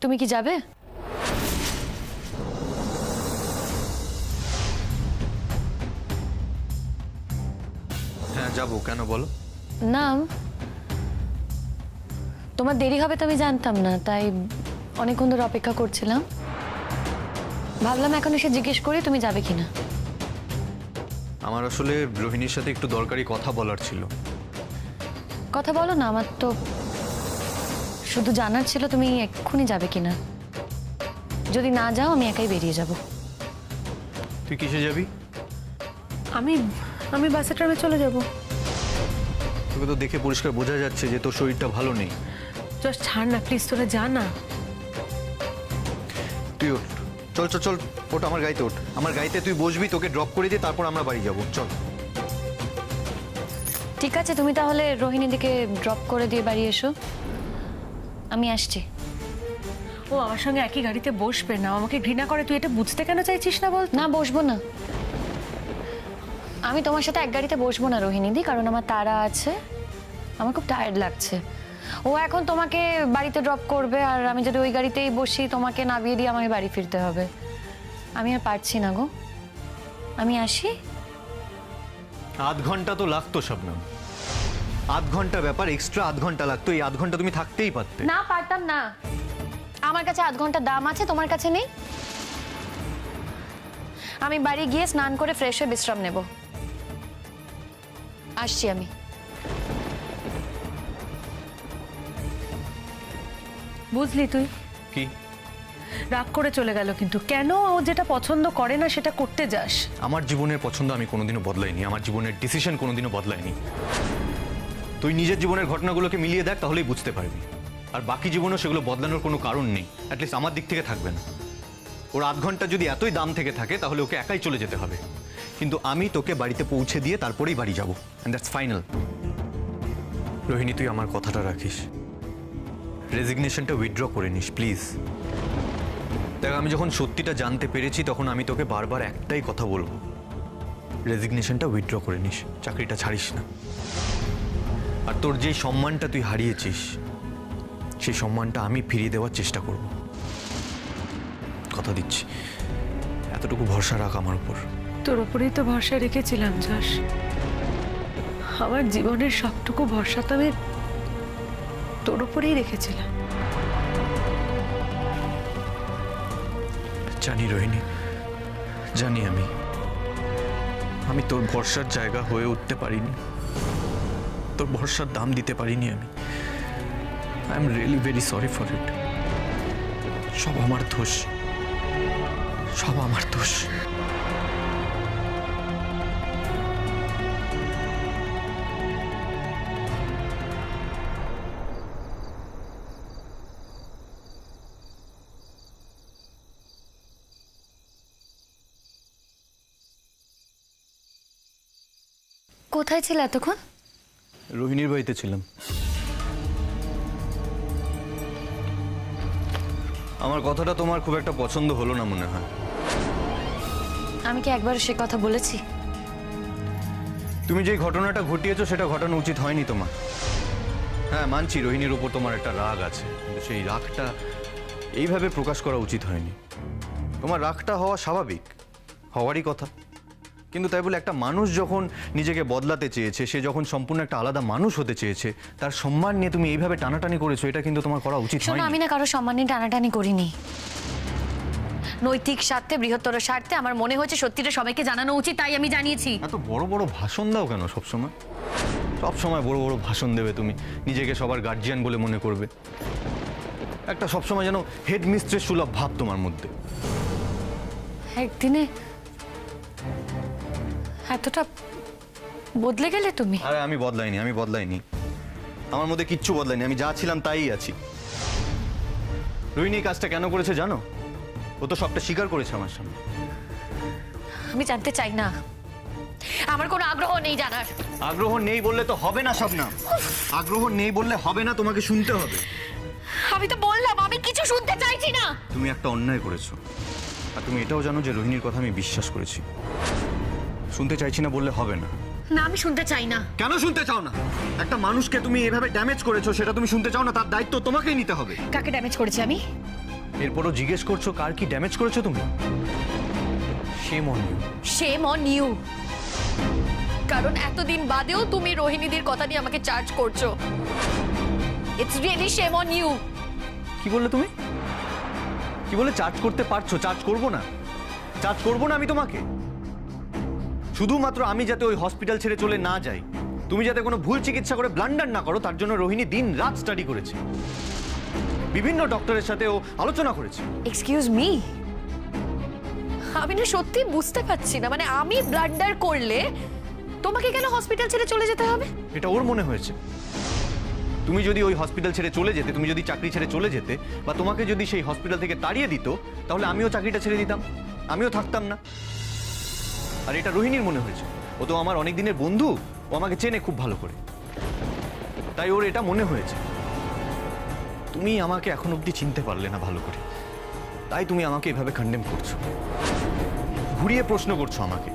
তুমি কি যাবে? হ্যাঁ যাবো, কেন বলো? না, তোমার দেরি হবে তো আমি জানতাম না, তাই অনেকক্ষণ ধরে অপেক্ষা করছিলাম। ভাবলাম এখন এসে জিজ্ঞেস করি তুমি যাবে কিনা। আমার আসলে রোহিণীর সাথে একটু দরকারি কথা বলার ছিল। কথা বলো না, আমার তো শুধু জানার ছিল তুমি এক্ষুনি যাবে কিনা। যদি না যাও আমি একাই বেরিয়ে যাব। তুই কিসে যাবি? আমি আমি বাসে ট্রামে চলে যাব। তোকে তো দেখে পরিষ্কার বোঝা যাচ্ছে যে তোর শরীরটা ভালো নেই। জাস্ট ছাড় না প্লিজ, তোরা যা না। তুই ওঠ, চল চল চল, ওঠ আমার গাড়িতে ওঠ। আমার গাড়িতে তুই বসবি, তোকে ড্রপ করে দিয়ে তারপর আমরা বাড়ি যাবো, চল। ঠিক আছে, তুমি তাহলে রোহিণী দিকে ড্রপ করে দিয়ে বাড়ি এসো, আমি আসছি। ও আমার সঙ্গে একই গাড়িতে বসবে না, আমাকে ঘৃণা করে, তুই এটা বুঝতে কেন চাইছিস না বল? না, বসবো না। আমি তোমার সাথে এক গাড়িতে বসবো না রোহিণীদি, কারণ আমার তাড়া আছে, আমার খুব টায়ার্ড লাগছে। ও এখন তোমাকে বাড়িতে ড্রপ করবে, আর আমি যদি ওই গাড়িতেই বসি তোমাকে নামিয়ে দিয়ে আমাকে বাড়ি ফিরতে হবে। আমি আর পারছি না গো, আমি আসি। আধ ঘন্টা তো লাগতো শবনম, আধ ঘন্টা ব্যাপার, এক্সট্রা আধ ঘন্টা লাগতো। এই আধ ঘন্টা তুমি থাকতেই পারতে। না, পারতাম না। আমার কাছে আধ ঘন্টার দাম আছে, তোমার কাছে নেই। আমি বাড়ি গিয়ে স্নান করে ফ্রেশ হয়ে বিশ্রাম নেব। আসছি আমি। বুঝলি তুই? কি? রাগ করে চলে গেল, কিন্তু কেন? ও যেটা পছন্দ করে না সেটা করতে যাস। আমার জীবনের পছন্দ আমি কোনোদিনও বদলাইনি, আমার জীবনের ডিসিশন কোনোদিনও বদলাইনি। তুই নিজের জীবনের ঘটনাগুলোকে মিলিয়ে দেখ, তাহলেই বুঝতে পারবি। আর বাকি জীবনেও সেগুলো বদলানোর কোনো কারণ নেই, অ্যাটলিস্ট আমার দিক থেকে থাকবে না। ওর আধ ঘন্টা যদি এতই দাম থেকে থাকে তাহলে ওকে একাই চলে যেতে হবে, কিন্তু আমি তোকে বাড়িতে পৌঁছে দিয়ে তারপরেই বাড়ি যাবো, অ্যান্ড দ্যাটস ফাইনাল। রোহিণী, তুই আমার কথাটা রাখিস, রেজিগনেশনটা উইথড্র করে নিস প্লিজ। দেখ, আমি যখন সত্যিটা জানতে পেরেছি তখন আমি তোকে বারবার একটাই কথা বলবো, রেজিগনেশনটা উইথড্র করে নিস, চাকরিটা ছাড়িস না। আর তোর যেই সম্মানটা তুই হারিয়েছিস সেই সম্মানটা আমি ফিরিয়ে দেওয়ার চেষ্টা করব, কথা দিচ্ছি। এতটুকু ভরসা রাখ আমার উপর। তোর ওপরেই তো ভরসা রেখেছিলাম যশ। আমার জীবনের সবটুকু ভরসা তো আমি তোর ওপরেই রেখেছিলাম। জানি রোহিণী, জানি আমি তোর ভরসার জায়গা হয়ে উঠতে পারিনি, তোর ভরসার দাম দিতে পারিনি আমি। I am really very sorry for it. সব আমার দোষ, সব আমার দোষ। কোথায় ছিলে এতক্ষণ? রোহিণীর বাড়িতে ছিলাম। আমার কথাটা তোমার খুব একটা পছন্দ হলো না মনে হয়। আমি কি একবার সে কথা বলেছি? তুমি যে ঘটনাটা ঘটিয়েছো সেটা ঘটানো উচিত হয়নি তোমার। হ্যাঁ মানছি, রোহিণীর উপর তোমার একটা রাগ আছে, কিন্তু সেই রাগটা এইভাবে প্রকাশ করা উচিত হয়নি। তোমার রাগটা হওয়া স্বাভাবিক, হওয়ারই কথা, কিন্তু তাই বলে একটা মানুষ যখন নিজেকে বদলাতে চেয়েছে, সে যখন সম্পূর্ণ একটা আলাদা মানুষ হতে চেয়েছে, তার সম্মান নিয়ে তুমি এইভাবে টানাটানি করেছো, এটা কিন্তু তোমার করা উচিত শোনো, হয়নি। আমি না কারো সম্মান নিয়ে টানাটানি করিনি। নৈতিক স্বার্থে, বৃহত্তর স্বার্থে আমার মনে হয়েছে সত্যিটা সবাইকে জানানো উচিত, তাই আমি জানিয়েছি। এত বড় বড় ভাষণ দাও কেন সবসময়? সবসময় বড় বড় ভাষণ দেবে তুমি, নিজেকে সবার গার্জিয়ান বলে মনে করবে, একটা সবসময় যেন হেড মিস্ট্রেস সুলভ ভাব তোমার মধ্যে। একদিনে এতটা বদলে গেলে তুমি? আরে আমি বদলাইনি, আমার মধ্যে কিচ্ছু বদলায়নি, আমি যা ছিলাম তাই আছি। রোহিণী এই কাজটা কেন করেছে জানো? ও তো সবটা স্বীকার করেছে আমার সামনে। আমি জানতে চাই না, আমার কোনো আগ্রহ নেই জানার। আগ্রহ নেই বললে তো হবে না শবনম, আগ্রহ নেই বললে হবে না, তোমাকে শুনতে হবে। আমি তো বললাম আমি কিছু শুনতে চাইছি না। তুমি একটা অন্যায় করেছো, আর তুমি এটাও জানো যে রোহিণীর কথা আমি বিশ্বাস করেছি। শুনতে চাইছি না বললে হবে না। না, আমি শুনতে চাই না। কেন শুনতে চাও না? একটা মানুষকে তুমি এভাবে ড্যামেজ করেছো, সেটা তুমি শুনতে চাও না, তার দায়িত্ব তোমাকেই নিতে হবে। কাকে ড্যামেজ করেছি আমি? এরপরও জিজ্ঞেস করছো কার কি ড্যামেজ করেছো তুমি? Shame on you. Shame on you. কারণ এতদিন বাদেও তুমি রোহিণীদের কথা নিয়ে আমাকে চার্জ করছো। It's really shame on you. কি বললে তুমি? কি বলে চার্জ করতে পারছো? চার্জ করব না? চার্জ করব না আমি তোমাকে? শুধুমাত্র আমি যাতে ওই হসপিটাল ছেড়ে চলে না যাই, তুমি যাতে কোনো ভুল চিকিৎসা করে ব্লান্ডার না করো, তার জন্য রোহিণী দিন রাত স্টাডি করেছে, বিভিন্ন ডক্টরের সাথে ও আলোচনা করেছে। এক্সকিউজ মি, আমি না সত্যি বুঝতে পারছি না, মানে আমি ব্লান্ডার করলে তোমাকে কেন হসপিটাল ছেড়ে চলে যেতে হবে? এটা ওর মনে হয়েছে। তুমি যদি ওই হসপিটাল ছেড়ে চলে যেতে, তুমি যদি চাকরি ছেড়ে চলে যেতে, বা তোমাকে যদি সেই হসপিটাল থেকে তাড়িয়ে দিত, তাহলে আমিও চাকরিটা ছেড়ে দিতাম, আমিও থাকতাম না। আর এটা রোহিণীর মনে হয়েছে। ও তো আমার অনেক দিনের বন্ধু, ও আমাকে চেনে খুব ভালো করে, তাই ওর এটা মনে হয়েছে। তুমি আমাকে এখন অবধি চিনতে পারলে না ভালো করে, তাই তুমি আমাকে এভাবে কন্ডেম করছো, ঘুরিয়ে প্রশ্ন করছো আমাকে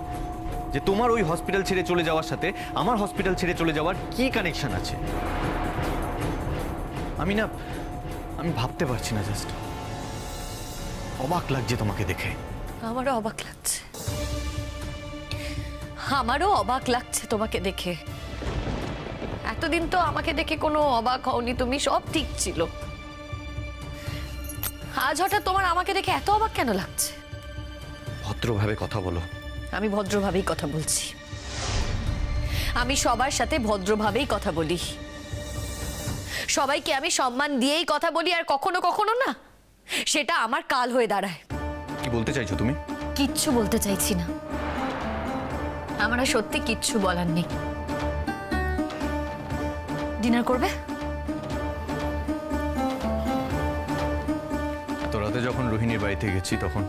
যে তোমার ওই হসপিটাল ছেড়ে চলে যাওয়ার সাথে আমার হসপিটাল ছেড়ে চলে যাওয়ার কি কানেকশন আছে। আমি ভাবতে পারছি না, জাস্ট অবাক লাগছে তোমাকে দেখে। আমারও অবাক লাগছে, আমারও অবাক লাগছে তোমাকে দেখে। এতদিন তো আমাকে দেখে কোনো অবাক হওনি তুমি, সব ঠিক ছিল। আজ হঠাৎ তোমার আমাকে দেখে এত অবাক কেন লাগছে? ভদ্রভাবে কথা বলো। আমি ভদ্রভাবেই কথা বলছি, আমি সবার সাথে ভদ্রভাবেই কথা বলি, সবাইকে আমি সম্মান দিয়েই কথা বলি, আর কখনো কখনো না সেটা আমার কাল হয়ে দাঁড়ায়। কি বলতে চাইছো তুমি? কিচ্ছু বলতে চাইছি না, আমার আর সত্যি কিচ্ছু বলার নেই। ডিনার করবে? এত রাতে যখন রোহিণীর বাড়িতে গেছি, তখন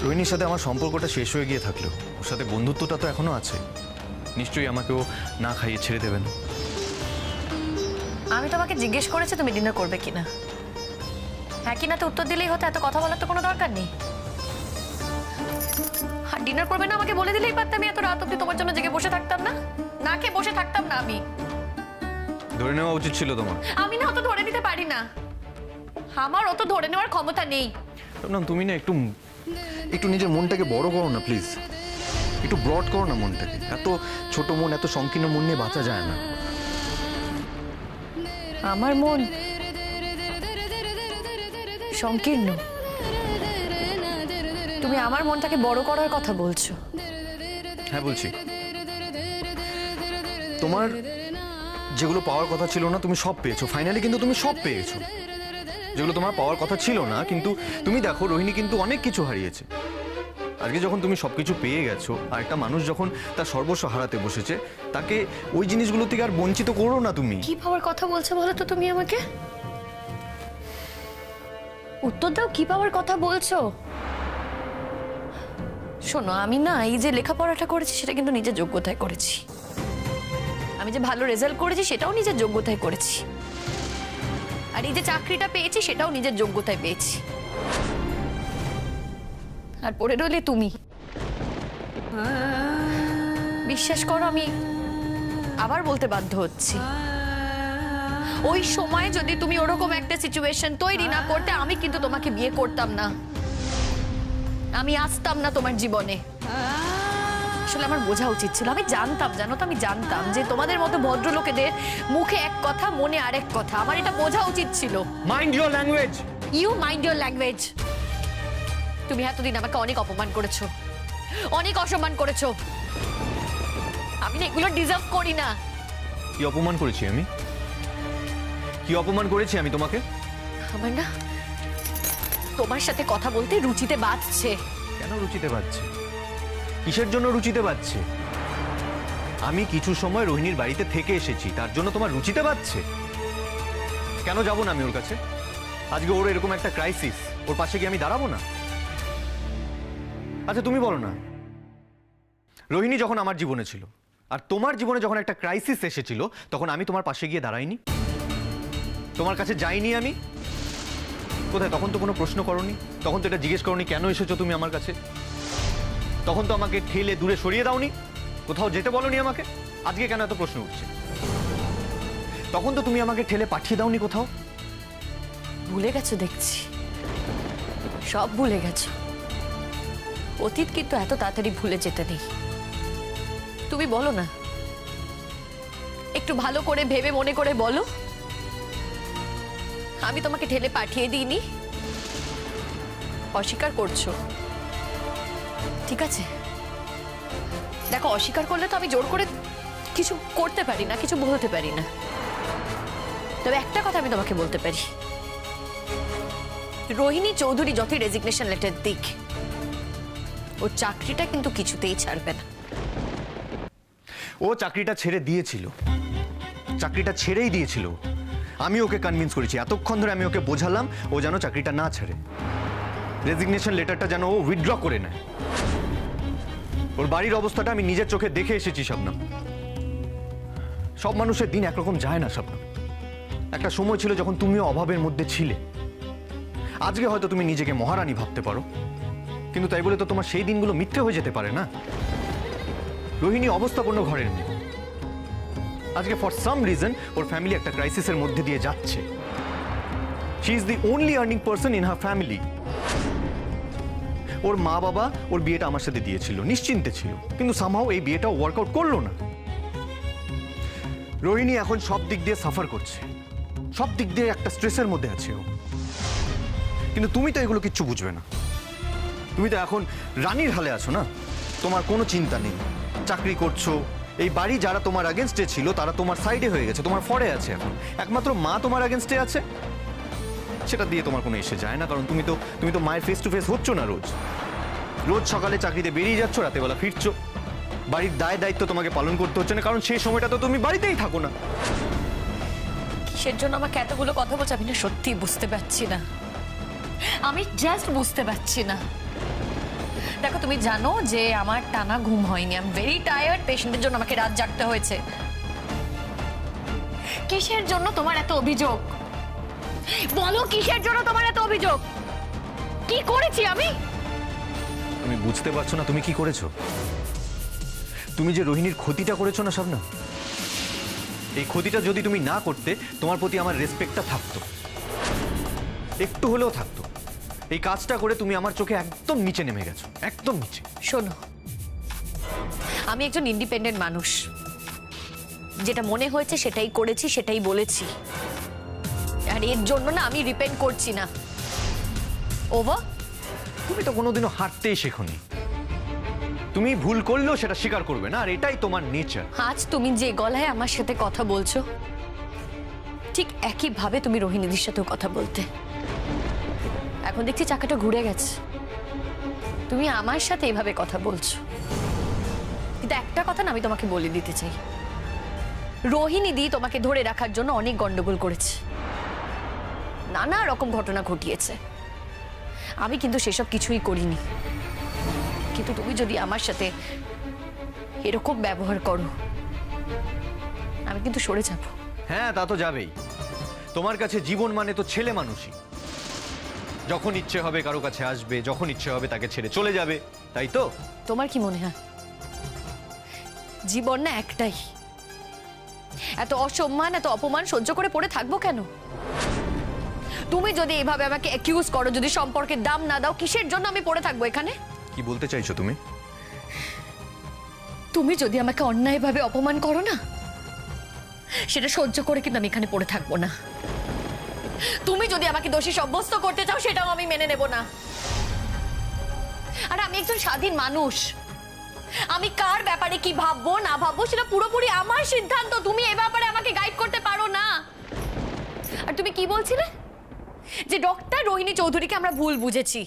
রোহিণীর সাথে আমার সম্পর্কটা শেষ হয়ে গিয়ে থাকলেও ওর সাথে বন্ধুত্বটা তো এখনো আছে। নিশ্চয়ই আমাকেও না খাইয়ে ছেড়ে দেবেন। আমি তোমাকে জিজ্ঞেস করেছি তুমি ডিনার করবে কিনা, হ্যাঁ কিনা তো উত্তর দিলেই হতো, এত কথা বলার তো কোনো দরকার নেই। আর ডিনার করবে না আমাকে বলে দিলেই পারতাম, আমি এত রাত অব্দি তোমার জন্য জেগে বসে থাকতাম না, না খেয়ে বসে থাকতাম না। ধরে নেওয়া উচিত ছিল তোমার। আমি না অত ধরে নিতে পারি না, আমার অত ধরে নেওয়ার ক্ষমতা নেই। না, তুমি না একটু নিজের মনটাকে বড় করো না প্লিজ, একটু ব্রড করো না মনটাকে। এত ছোট মন, এত সংকীর্ণ মন নিয়ে বাঁচা যায় না। আমার মন সংকীর্ণ? তুমি আমার মনটাকে বড় করার কথা বলছো? হ্যাঁ বলছি। তোমার যেগুলো পাওয়ার কথা ছিল না তুমি সব পেয়েছো, ফাইনালি কিন্তু তুমি সব পেয়েছো। যেগুলো তোমার পাওয়ার কথা ছিল না, কিন্তু তুমি দেখো রোহিণী কিন্তু অনেক কিছু হারিয়েছে। আজকে যখন তুমি সবকিছু পেয়ে গেছো, আর একটা মানুষ যখন তার সর্বস্ব হারাতে বসেছে, তাকে ওই জিনিসগুলো থেকে আর বঞ্চিত করো না তুমি। কি পাওয়ার কথা বলছো বলো তো তুমি আমাকে? উত্তর দাও, কি পাওয়ার কথা বলছো? শোনো, আমি না এই যে লেখাপড়াটা করেছি সেটা কিন্তু নিজের যোগ্যতায় করেছি, আমি যে ভালো রেজাল্ট করেছি সেটাও নিজের যোগ্যতায় করেছি, আর এই যে চাকরিটা পেয়েছি সেটাও নিজের যোগ্যতায় পেয়েছি। আর পড়ে রইলে তুমি। বিশ্বাস করো, আমি আবার বলতে বাধ্য হচ্ছি, ওই সময় যদি তুমি ওরকম একটা সিচুয়েশন তৈরি না করতে, আমি কিন্তু তোমাকে বিয়ে করতাম না, আমি আসতাম না তোমার জীবনে। আসলে আমার বোঝা উচিত ছিল, আমি জানতাম, জানো তো, আমি জানতাম যে তোমাদের মতো ভদ্রলোকেদের মুখে এক কথা মনে আরেক কথা, আমার এটা বোঝা উচিত ছিল। Mind your language. You mind your language. তুমি এতদিন আমাকে অনেক অপমান করেছো, অনেক অসম্মান করেছো, আমি না এগুলো ডিজার্ভ করি না। কি অপমান করেছি আমি? কি অপমান করেছি আমি তোমাকে? আমার না তোমার সাথে কথা বলতে রুচিতে বাঁধছে। কেন রুচিতে বাজছে? কিসের জন্য রুচিতে বাজছে? আমি কিছু সময় রোহিণীর বাড়িতে থেকে এসেছি, তার জন্য তোমার রুচিতে বাজছে? কেন যাব না আমি ওর কাছে? আজকে ওর এরকম একটা ক্রাইসিস, ওর পাশে গিয়ে আমি দাঁড়াবো না? আচ্ছা তুমি বলো না, রোহিণী যখন আমার জীবনে ছিল আর তোমার জীবনে যখন একটা ক্রাইসিস এসেছিল, তখন আমি তোমার পাশে গিয়ে দাঁড়াইনি? তোমার কাছে যাইনি আমি? কোথায়? তখন তো কোনো প্রশ্ন করনি, তখন তো এটা জিজ্ঞেস করনি কেন এসেছো তুমি আমার কাছে, তখন তো আমাকে ঠেলে দূরে সরিয়ে দাওনি, কোথাও যেতে বলনি আমাকে। আজকে কেন এত প্রশ্ন উঠছে? তখন তো তুমি আমাকে ঠেলে পাঠিয়ে দাওনি কোথাও, ভুলে গেছো দেখছি, সব ভুলে গেছো। অতীত কিন্তু এত তাড়াতাড়ি ভুলে যেতে নেই। তুমি বলো না, একটু ভালো করে ভেবে মনে করে বলো, আমি তোমাকে ঠেলে পাঠিয়ে দিইনি? অস্বীকার করছো, ঠিক আছে। দেখো, অস্বীকার করলে তো আমি জোর করে কিছু করতে পারি না, কিছু বলতে পারি না। তবে একটা কথা আমি তোমাকে বলতে পারি, রোহিণী চৌধুরী যতই রেজিগনেশন লেটার দিক, ও চাকরিটা কিন্তু কিছুতেই ছাড়বে না। ও চাকরিটা ছেড়ে দিয়েছিল, চাকরিটা ছেড়েই দিয়েছিল। আমি ওকে কনভিন্স করেছি, এতক্ষণ ধরে আমি ওকে বোঝালাম ও যেন চাকরিটা না ছাড়ে, রেজিগনেশন লেটারটা যেন ও উইথড্র করে নেয়। ওর বাড়ির অবস্থাটা আমি নিজের চোখে দেখে এসেছি শবনম। সব মানুষের দিন একরকম যায় না শবনম। একটা সময় ছিল যখন তুমিও অভাবের মধ্যে ছিলে। আজকে হয়তো তুমি নিজেকে মহারানী ভাবতে পারো, কিন্তু তাই বলে তো তোমার সেই দিনগুলো মিথ্যে হয়ে যেতে পারে না। রোহিণী অবস্থাপন্ন ঘরের মেয়ে, আজকে ফর সাম রিজন ওর ফ্যামিলি একটা ক্রাইসিসের মধ্যে দিয়ে যাচ্ছে। She is the only earning person in her family. ওর মা বাবা ওর বিয়েটা আমার সাথে দিয়েছিল, নিশ্চিন্তে ছিল, কিন্তু সামহাও এই বিয়েটা ওয়ার্কআউট করলো না। রোহিণী এখন সব দিক দিয়ে সাফার করছে, সব দিক দিয়ে একটা স্ট্রেসের মধ্যে আছে ও। কিন্তু তুমি তো এগুলো কিচ্ছু বুঝবে না। তুমি তো এখন রানীর হালে আছো না, তোমার কোনো চিন্তা নেই, চাকরি করছো। এই বাড়ি যারা তোমার আগেনস্টে ছিল তারা তোমার সাইডে হয়ে গেছে, তোমার ফরে আছে এখন। একমাত্র মা তোমার আগেনস্টে আছে, সেটা দিয়ে তোমার কোনো এসে যায় না, কারণ তুমি তো মায়ের ফেস টু ফেস হচ্ছ না রোজ। রোজ সকালে চাকরিতে বেরিয়ে যাচ্ছ, রাতেবেলা ফিরছো। বাড়ির দায় দায়িত্ব তোমাকে পালন করতে হচ্ছে না, কারণ সেই সময়টা তো তুমি বাড়িতেই থাকো না। কিসের জন্য আমাকে এতগুলো কথা বলছে আমি না সত্যি বুঝতে পারছি না। আমি জাস্ট বুঝতে পারছি না। দেখো, তুমি জানো যে আমার টানা ঘুম হয়নি, আই এম ভেরি টায়ার্ড। পেশেন্টের জন্য আমাকে রাত জাগতে হয়েছে। কিসের জন্য তোমার এত অভিযোগ? বলো, কিসের জন্য তোমার এত অভিযোগ? কি করেছি আমি? তুমি বুঝতে পারছো না তুমি কি করেছো? তুমি যে রোহিণীর ক্ষতিটা করেছো না শবনম, এই ক্ষতিটা যদি তুমি না করতে তোমার প্রতি আমার রেসপেক্টটা থাকতো, একটু হলেও থাকতো। এই কাজটা করে তুমি আমার চোখে একদম নিচে নেমে গেছো, একদম নিচে। শোনো, আমি একজন ইন্ডিপেন্ডেন্ট মানুষ, যেটা মনে হয়েছে সেটাই করেছি, সেটাই বলেছি। আর এর জন্য না আমি রিপেন্ট করছি না। ওভার। তুমি তো কোনোদিনও হারতেই শেখোনি। তুমি ভুল করলেও সেটা স্বীকার করবে না, আর এটাই তোমার নেচার। আজ তুমি যে গলায় আমার সাথে কথা বলছো, ঠিক একই ভাবে তুমি রোহিণীদের সাথেও কথা বলতে। এখন দেখছি চাকাটা ঘুরে গেছে, তুমি আমার সাথে এইভাবে কথা বলছো। কিন্তু একটা কথা না আমি তোমাকে বলে দিতে চাই, রোহিণী দি তোমাকে ধরে রাখার জন্য অনেক গন্ডগোল করেছে, নানা রকম ঘটনা ঘটিয়েছে। আমি কিন্তু সেসব কিছুই করিনি। কিন্তু তুমি যদি আমার সাথে এরকম ব্যবহার করো, আমি কিন্তু সরে যাব। হ্যাঁ, তা তো যাবেই। তোমার কাছে জীবন মানে তো ছেলে মানুষই, যখন ইচ্ছে হবে কারো কাছে আসবে, যখন ইচ্ছে হবে তাকে ছেড়ে চলে যাবে, তাই তো? তোমার কি মনে হয় জীবন না একটাই? এত অসম্মান, এত অপমান সহ্য করে পড়ে থাকবো কেন? তুমি যদি এইভাবে আমাকে অ্যাকিউজ করো, যদি সম্পর্কের দাম না দাও, কিসের জন্য আমি পড়ে থাকবো এখানে? কি বলতে চাইছো তুমি? তুমি যদি আমাকে অন্যায়ভাবে অপমান করো না, সেটা সহ্য করে কিন্তু আমি এখানে পড়ে থাকবো না। তুমি যদি আমাকে দোষী সাব্যস্ত করতে চাও, সেটাও আমি মেনে নেব না। আর আমি একজন স্বাধীন মানুষ, আমি কার ব্যাপারে কি ভাববো না ভাববো সেটা পুরোপুরি আমার সিদ্ধান্ত। তুমি এ ব্যাপারে আমাকে গাইড করতে পারো না। আর তুমি কি বলছিলে যে ডক্টর রোহিণী চৌধুরীকে আমরা ভুল বুঝেছি?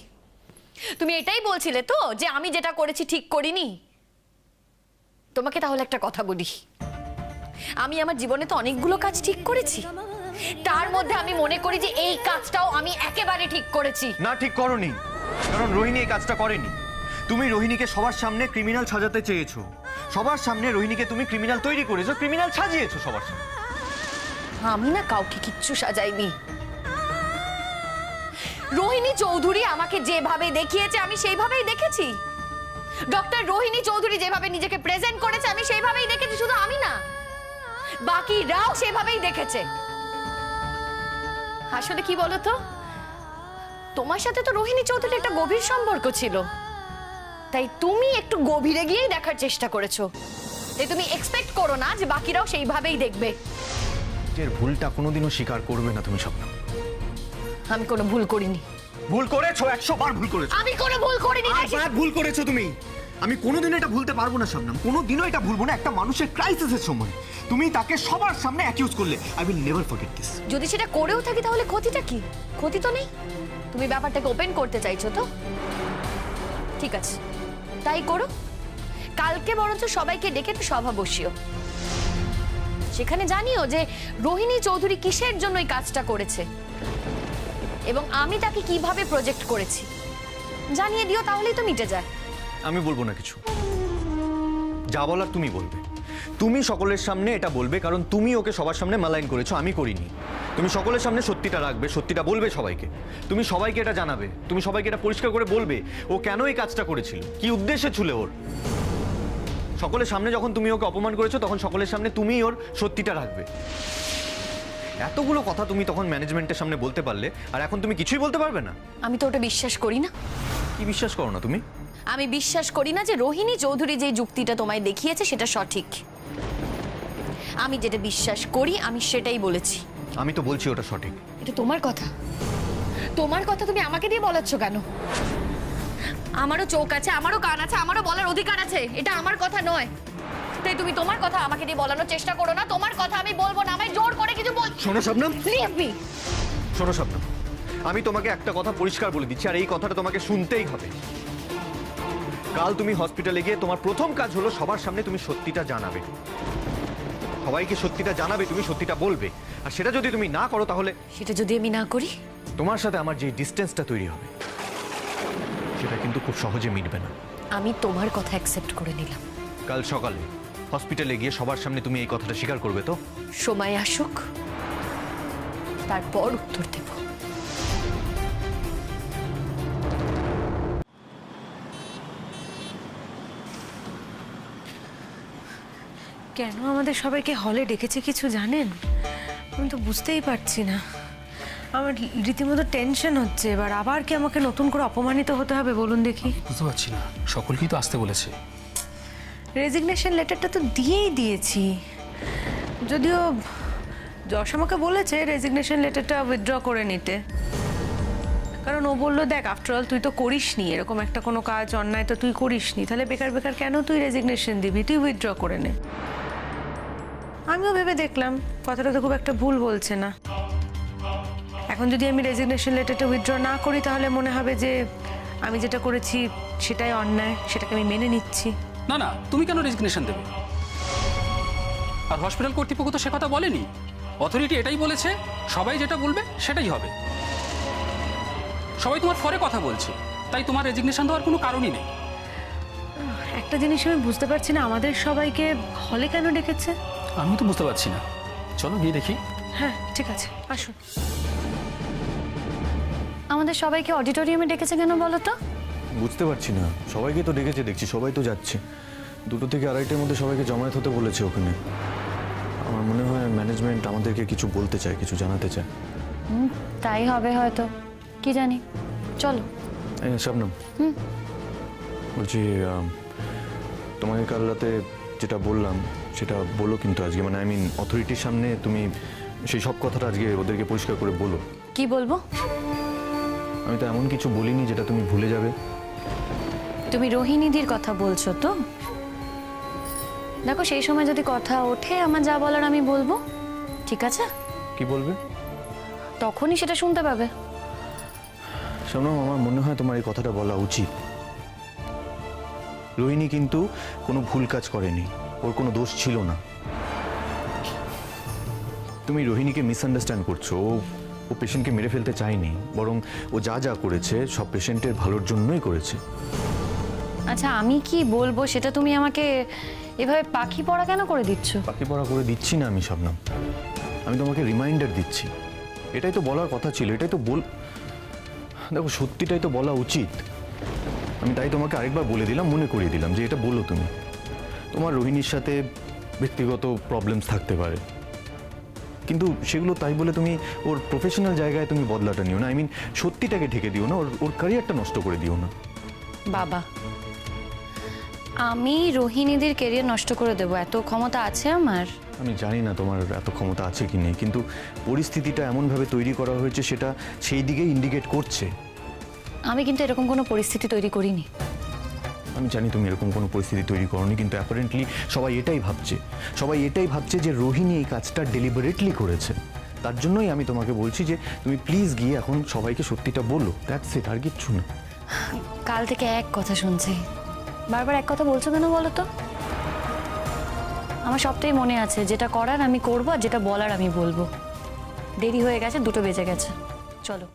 তুমি এটাই বলছিলে তো যে আমি যেটা করেছি ঠিক করিনি? তোমাকে তাহলে একটা কথা বলি, আমি আমার জীবনে তো অনেকগুলো কাজ ঠিক করেছি, তার মধ্যে আমি মনে করি যে এই কাজটাও আমি একেবারে ঠিক করেছি। না, ঠিক করোনি, কারণ রোহিণী এই কাজটা করেনি। তুমি রোহিণীকে সবার সামনে ক্রিমিনাল সাজাতে চেয়েছো, সবার সামনে রোহিণীকে তুমি ক্রিমিনাল তৈরি করেছো, ক্রিমিনাল সাজিয়েছো সবার সামনে। আমি না কাউকে কিচ্ছু সাজাইনি। রোহিণী চৌধুরী আমাকে যেভাবে দেখিয়েছে আমি সেইভাবেই দেখেছি। ডক্টর রোহিণী চৌধুরী যেভাবে নিজেকে প্রেজেন্ট করেছে আমি সেইভাবেই দেখেছি। শুধু আমি না, বাকিরাও সেভাবেই দেখেছে। আসলে কি বলো তো, তোমার সাথে তো রোহিণী চৌধুরীর একটা গভীর সম্পর্ক ছিল, তাই তুমি একটু গভীরে গিয়েই দেখার চেষ্টা করেছো। তাই তুমি এক্সপেক্ট করো না যে বাকিরাও সেইভাবেই দেখবে। এর ভুলটা কোনোদিনও স্বীকার করবে না তুমি স্বপ্ন। আমি কোনো ভুল করিনি। ভুল করেছো, 100 বার ভুল করেছো। আমি কোনো ভুল করিনি। আর ভুল করেছো তুমি। আমি কোনোদিনও এটা ভুলতে পারবো না শবনম, কোনোদিনও এটা ভুলবো না। একটা মানুষের ক্রাইসিসের সময় তুমি তাকে সবার সামনে অ্যাকিউজ করলে, I will never forget this. যদি সেটা করেও থাকি তাহলে ক্ষতিটা কি? ক্ষতি তো নেই। তুমি ব্যাপারটাকে ওপেন করতে চাইছো তো, ঠিক আছে, তাই করো। কালকে বরঞ্চ সবাইকে ডেকে একটা সভা বসিও, সেখানে জানিও যে রোহিণী চৌধুরী কিসের জন্য এই কাজটা করেছে এবং আমি তাকে কিভাবে প্রজেক্ট করেছি জানিয়ে দিও, তাহলেই তো মিটে যায়। আমি বলবো না কিছু, যা বলার তুমি বলবে। তুমি সকলের সামনে এটা বলবে, কারণ তুমি ওকে সবার সামনে মালাইন করেছো, আমি করিনি। তুমি সকলের সামনে সত্যিটা রাখবে, সত্যিটা বলবে সবাইকে। তুমি সবাইকে এটা জানাবে, তুমি সবাইকে এটা পরিষ্কার করে বলবে ও কেন এই কাজটা করেছিল, কি উদ্দেশ্যে ছিল ওর। সকলের সামনে যখন তুমি ওকে অপমান করেছো, তখন সকলের সামনে তুমি ওর সত্যিটা রাখবে। এতগুলো কথা তুমি তখন ম্যানেজমেন্টের সামনে বলতে পারলে, আর এখন তুমি কিছুই বলতে পারবে না। আমি তো ওটা বিশ্বাস করি না। কি বিশ্বাস করো না তুমি? আমি বিশ্বাস করি না যে রোহিণী চৌধুরী যে যুক্তিটা তোমায় দেখিয়েছে সেটা সঠিক। আমি যেটা বিশ্বাস করি আমি সেটাই বলেছি। আমি তো বলছি ওটা সঠিক। এটা তোমার কথা, তোমার কথা তুমি আমাকে দিয়ে বলাচ্ছ কেন? আমারও চোখ আছে, আমারও কান আছে, আমারও বলার অধিকার আছে। এটা আমার কথা নয়, তাই তুমি তোমার কথা আমাকে দিয়ে বলানোর চেষ্টা করো না। তোমার কথা আমি বলবো না, আমায় জোর করে কিছু বল। শোনো শবনম, লিভ মি। শোনো শবনম, আমি তোমাকে একটা কথা পরিষ্কার বলে দিচ্ছি, আর এই কথাটা তোমাকে শুনতেই হবে। কাল তুমি হসপিটালে গিয়ে তোমার প্রথম কাজ হলো সবার সামনে তুমি সত্যিটা জানাবে, সবাইকে সত্যিটা জানাবে, তুমি সত্যিটা বলবে। আর সেটা যদি তুমি না করো, তাহলে সেটা যদি আমি না করি, তোমার সাথে আমার যে ডিস্টেন্সটা তৈরি হবে সেটা কিন্তু খুব সহজে মিটবে না। আমি তোমার কথা অ্যাকসেপ্ট করে নিলাম। কাল সকালে হসপিটালে গিয়ে সবার সামনে তুমি এই কথাটা স্বীকার করবে তো? সময় আসুক, তারপর উত্তর দেব। কেন আমাদের সবাইকে হলে ডেকেছে কিছু জানেন? আমি তো বুঝতেই পারছি না। আমার রীতিমতো টেনশন হচ্ছে। এবার আবার কি আমাকে নতুন করে অপমানিত হতে হবে বলুন দেখি? বুঝতে পারছি না, সকলকেই তো আসতে বলেছে। রেজিগনেশন লেটারটা তো দিয়েই দিয়েছি, যদিও যশ আমাকে বলেছে রেজিগনেশন লেটারটা উইথড্র করে নিতে, কারণ ও বললো দেখ আফটারঅল তুই তো করিসনি এরকম একটা কোনো কাজ, অন্যায় তো তুই করিসনি, তাহলে বেকার বেকার কেন তুই রেজিগনেশন দিবি, তুই উইথড্র করে নে। আমিও ভেবে দেখলাম কথাটা তো খুব একটা ভুল বলছে না। এখন যদি আমি রেজিগনেশন লেটারটা উইথড্র না করি, তাহলে মনে হবে যে আমি যেটা করেছি সেটাই অন্যায়, সেটাকে আমি মেনে নিচ্ছি। না না, তুমি কেন রেজিগনেশন দেবে? আর হসপিটাল কর্তৃপক্ষ তো সে কথা বলেনি। অথরিটি এটাই বলেছে, সবাই যেটা বলবে সেটাই হবে। সবাই তোমার ফরে কথা বলছে, তাই তোমার রেজিগনেশন দেওয়ার কোনো কারণই নেই। একটা জিনিস আমি বুঝতে পারছি না, আমাদের সবাইকে হলে কেন ডেকেছে? আমি তো বুঝতে পারছি না, চলো গিয়ে দেখি। হ্যাঁ ঠিক আছে, আসুন। আমাদের সবাইকে অডিটোরিয়ামে ডেকেছে কেন বলো তো? বুঝতে পারছি না, সবাইকে তো ডেকেছে দেখছি, সবাই তো যাচ্ছে। 2টো থেকে 2:30টার মধ্যে সবাইকে জমায়েত হতে বলেছে ওখানে। আমার মনে হয় ম্যানেজমেন্ট আমাদেরকে কিছু বলতে চায়, কিছু জানাতে চায়। তাই হবে হয়তো, কি জানি। চলো। এই শবনম, বলছি তোমাকে কাল রাতে যেটা বললাম সেটা বলো কিন্তু আজকে, মানে আই মিন অথরিটির সামনে তুমি সেই সব কথাটা আজকে ওদেরকে পরিষ্কার করে বলো। কি বলবো? আমি তো এমন কিছু বলিনি যেটা তুমি ভুলে যাবে। তুমি রোহিণীদির কথা বলছো তো? দেখো সেই সময় যদি কথা ওঠে আমার যা বলার আমি বলবো, ঠিক আছে? কি বলবে? তখনই সেটা শুনতে পাবে। শোনো, আমার মনে হয় তোমার এই কথাটা বলা উচিত। রোহিণী কিন্তু কোনো ভুল কাজ করেনি, ওর কোনো দোষ ছিল না। তুমি রোহিণীকে মিসআন্ডারস্ট্যান্ড করছো। ও পেশেন্টকে মেরে ফেলতে চায়নি, বরং ও যা যা করেছে সব পেশেন্টের ভালোর জন্যই করেছে। আচ্ছা আমি কি বলবো সেটা তুমি আমাকে এভাবে পাখি পড়া কেন করে দিচ্ছ? পাখি পড়া করে দিচ্ছি না আমি শবনম, আমি তোমাকে রিমাইন্ডার দিচ্ছি। এটাই তো বলার কথা ছিল, এটাই তো দেখো সত্যিটাই তো বলা উচিত। আমি তাই তোমাকে আরেকবার বলে দিলাম, মনে করিয়ে দিলাম যে এটা বলো তুমি। তোমার রোহিণীর সাথে ব্যক্তিগত প্রবলেমস থাকতে পারে, কিন্তু সেগুলো তাই বলে তুমি ওর প্রফেশনাল জায়গায় তুমি বদলাটা নিও না, আই মিন সত্যিটাকে ঢেকে দিও না, ওর ওর ক্যারিয়ারটা নষ্ট করে দিও না। বাবা, আমি রোহিণীদের কেরিয়ার নষ্ট করে দেবো এত ক্ষমতা আছে আমার? আমি জানি না তোমার এত ক্ষমতা আছে কি নেই, কিন্তু পরিস্থিতিটা এমনভাবে তৈরি করা হয়েছে সেটা সেই দিকেই ইন্ডিকেট করছে। আমি কিন্তু এরকম কোনো পরিস্থিতি তৈরি করিনি। আমি জানি তুমি এরকম কোনো পরিস্থিতি তৈরি করোনি, কিন্তু অ্যাপারেন্টলি সবাই এটাই ভাবছে যে রোহিণী এই কাজটা ডেলিবারেটলি করেছে। তার জন্যই আমি তোমাকে বলছি যে তুমি প্লিজ গিয়ে এখন সবাইকে সত্যিটা বলো, দ্যাটস ইট, আর কিচ্ছু না। কাল থেকে এক কথা শুনছি, বারবার এক কথা বলছো কেন বলো তো? আমার সবটাই মনে আছে, যেটা করার আমি করবো আর যেটা বলার আমি বলবো। দেরি হয়ে গেছে, 2টো বেজে গেছে, চলো।